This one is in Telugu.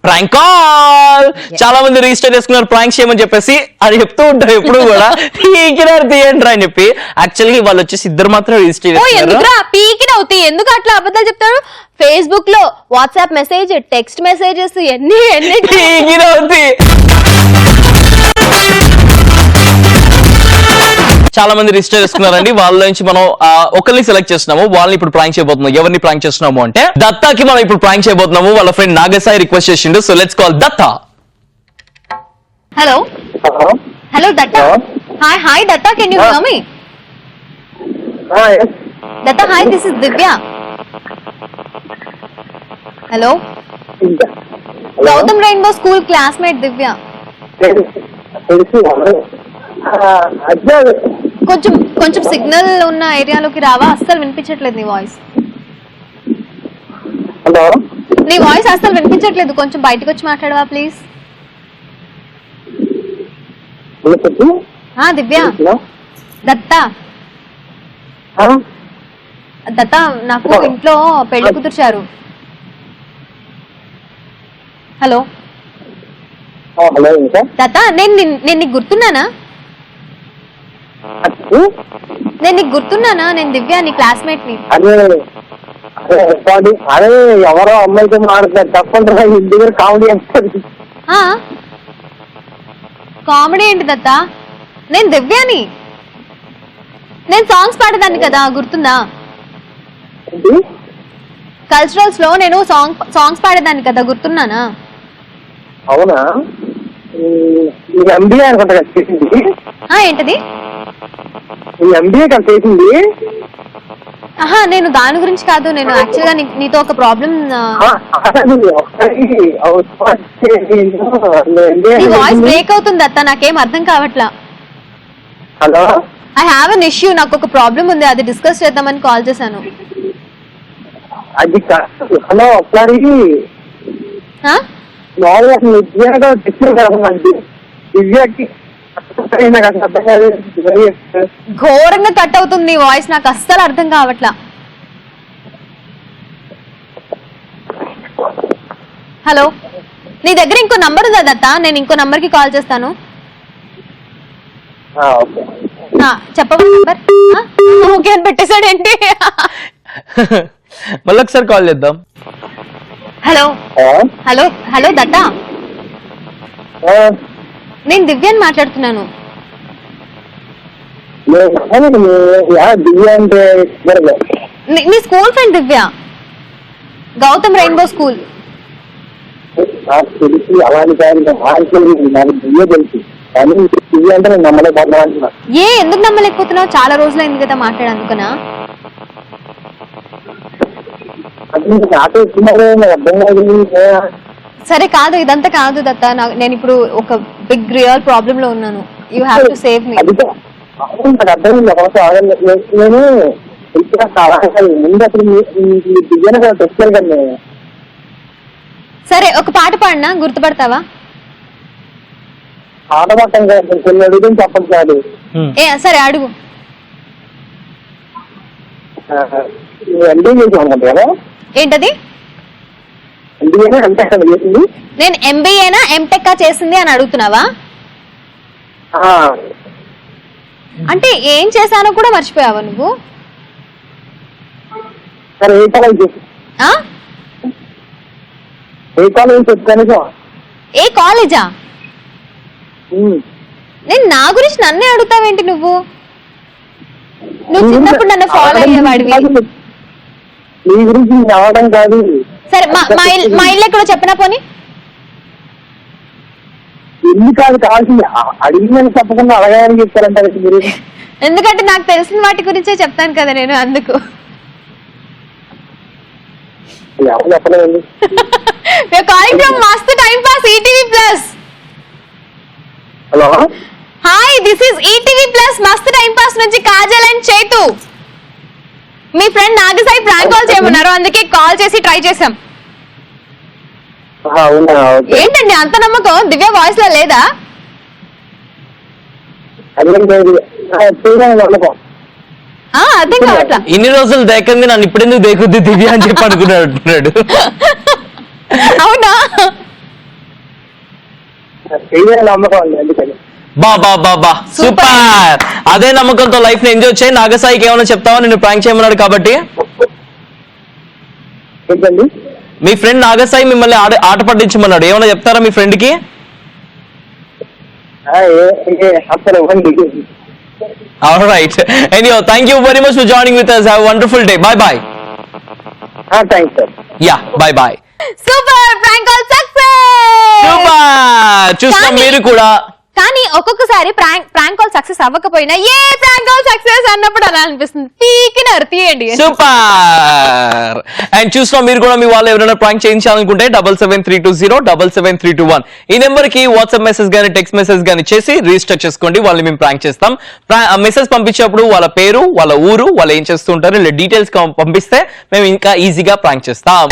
Prank call. చాలా మంది రిజిస్టర్ చేసుకున్నారు ప్రాంక్ చేయమని చెప్పేసి, అది చెప్తూ ఉంటారు ఎప్పుడు కూడా తీయండి అని చెప్పి. యాక్చువల్లీ వాళ్ళు వచ్చేసి ఇద్దరు మాత్రం రిజిస్టర్ చేసుకున్నారు. ఎందుకు అట్లా అబద్ధాలు చెప్తారు? ఫేస్బుక్ లో వాట్సాప్ మెసేజ్, టెక్స్ట్ మెసేజెస్ ఎన్ని చాలా మంది రిజిస్టర్ చేసుకున్నారండి. వాళ్ళ నుంచి మనం ఒకరిని సెలెక్ట్ చేస్తున్నాము. వాళ్ళని ఇప్పుడు ప్రాంక్ చేయబోతున్నాం. ఎవరిని ప్రాంక్ చేస్తున్నాము అంటే దత్తాకి మనం ఇప్పుడు ప్రాంక్ చేయబోతున్నాము. వాళ్ళ ఫ్రెండ్ నాగసాయి రిక్వెస్ట్ చేసిండు. So let's call Datta. Hello hello Datta. Hi Datta, can you hear me? Datta hi, this is Divya. Hello, Gautam Rainbow School classmate Divya. కొంచెం సిగ్నల్ ఉన్న ఏరియాలోకి రావా? అస్సలు వినిపించట్లేదు నీ వాయిస్. హలో, నీ వాయిస్ అస్సలు వినిపించట్లేదు. కొంచెం బయటకు వచ్చి మాట్లాడవా ప్లీజ్? దివ్య, దత్తా దత్తా, నాకు ఇంట్లో పెళ్లి కుదిర్చారు. హలో దత్తా, నేను నీకు గుర్తున్నానా? నేను దివ్య, నీ క్లాస్మేట్ ని. అదే ఎవరో అమ్మాయితో మాట్లాడతారు తప్పకుండా ఇంటి దగ్గర కామెడీ అంటారు. కామెడీ ఏంటి దత్తా? నేను దివ్యాని. నేను సాంగ్స్ పాడేదాన్ని కదా, గుర్తుందా? కల్చరల్స్ లో నేను సాంగ్స్ పాడేదాన్ని కదా, గుర్తున్నానా? అవునా? ఎంబీఏ అనుకుంటా కదా చేసింది. ఏంటది? ఎంబీఏ కదా చేసింది. నేను దాని గురించి కాదు. నేను యాక్చువల్ గా నీతో ఒక ప్రాబ్లం. వాయిస్ బ్రేక్ అవుతుంది అత్త, నాకేం అర్థం కావట్లా. Hello, I have an issue. నాకు ఒక ప్రాబ్లం ఉంది, అది డిస్కస్ చేద్దామని కాల్ చేశాను. అది హలో, ఒకసారి ఘోరంగా కట్ అవుతుంది వాయిస్, నాకు అస్సలు అర్థం కావట్లా. హలో, నీ దగ్గర ఇంకో నంబర్ ఉందా దత్తా? నేను ఇంకో నంబర్ కి కాల్ చేస్తాను. చెప్పవా నంబర్? ఓకే అని పెట్టేశాడేంటి? మళ్ళీ ఒకసారి కాల్ చేద్దాం. హలో హలో హలో దత్తా, నేను దివ్యాని మాట్లాడుతున్నాను. నీ స్కూల్ ఫ్రెండ్ దివ్య, గౌతమ్ రెయిన్బో స్కూల్. ఎందుకు నమ్మలేకపోతున్నావు? చాలా రోజులైంది కదా మాట్లాడేందుకనా? సరే కాదు, ఇదంతా కాదు దత్తా. నేను ఇప్పుడు ఒక బిగ్ రియల్ ప్రాబ్లమ్ లో ఉన్నాను. You have to save me. సరే ఒక పాట పాడినా గుర్తుపడతావా? చెప్పండి. సరే అడుగు. ఏంటది? నేను ఎంబీఏనా ఎంటెక్ చేసింది అని అడుగుతున్నావా? అంటే ఏం చేశానో కూడా మర్చిపోయావా నువ్వు? ఏ కాలేజా? నేను నా గురించి నన్నే అడుగుతావేంటి నువ్వు? నువ్వు చిన్నప్పుడు నన్ను ఫాలో అయ్యేవాడివి. సరే మా ఇల్లు ఎక్కడో చెప్పనా పోనీ? ఇల్లు కాదు కావాల్సింది, అడిగిందని చెప్పకుండా అడగాలని చెప్తారంటారు మీరు. ఎందుకంటే నాకు తెలిసిన వాటి గురించే చెప్తాను కదా నేను, అందుకు. చెప్పలేదండి. మస్త్ time pass ETV plus. Hello hi, this is ETV plus మస్త్ టైం పాస్ నుంచి కాజల్ అండ్ చేతు. మీ ఫ్రెండ్ నాగసాయి ప్రాంక్ కాల్ చేయమన్నారు, అందుకే కాల్ చేసి ట్రై చేసాం. ఏంటండి అంత నమ్మకం? దివ్య వాయిస్ లో లేదా? అర్థం కావట్లా. ఇన్ని రోజులు దేకంది నన్ను ఇప్పుడెందుకు దేకుద్ది దివ్య అని చెప్పి అనుకున్నాడు. అవునా? చేయని నమ్మకం అండి అందుకని. బా బా బా బా సూపర్. అదే నమ్మకంతో లైఫ్ ని ఎంజాయ్ చేయి. నాగసాయికి ఏమైనా చెప్తావా నిన్ను ప్రాంక్ చేయమన్నాడు కాబట్టి? ఏంటండి? మీ ఫ్రెండ్ నాగసాయి మిమ్మల్ని ఆట పట్టించమన్నాడు, ఏమైనా చెప్తారా మీ ఫ్రెండ్ కి? అసలు ఇవ్వండి. All right. Anyhow, thank you very much for joining with us. Have a wonderful day. Bye bye. Thanks sir. Yeah, bye bye. Super prank call success. Super. చూస్తాం మీరు కూడా. కానీ ఒక్కొక్కసారి ప్రాంక్ కాల్ సక్సెస్ అవ్వకపోయినా ఏ ప్రాంక్ కాల్ సక్సెస్ అన్నప్పుడు అలా అనిపిస్తుంది, పీకినారు తీయండి. సూపర్. అండ్ చూస్తాం మీరు కూడా మీ వాళ్ళు ఎవరైనా ప్రాంక్ చేయించాలనుకుంటే 7732077321 ఈ నెంబర్ కి వాట్సాప్ మెసేజ్ గానీ టెక్స్ట్ మెసేజ్ గానీ చేసి రిజిస్టర్ చేసుకోండి. వాళ్ళని మేము ప్రాంక్ చేస్తాం. మెసేజ్ పంపించేప్పుడు వాళ్ళ పేరు, వాళ్ళ ఊరు, వాళ్ళు ఏం చేస్తూ ఉంటారు ఇలా డీటెయిల్స్ పంపిస్తే మేము ఇంకా ఈజీగా ప్రాంక్ చేస్తాం.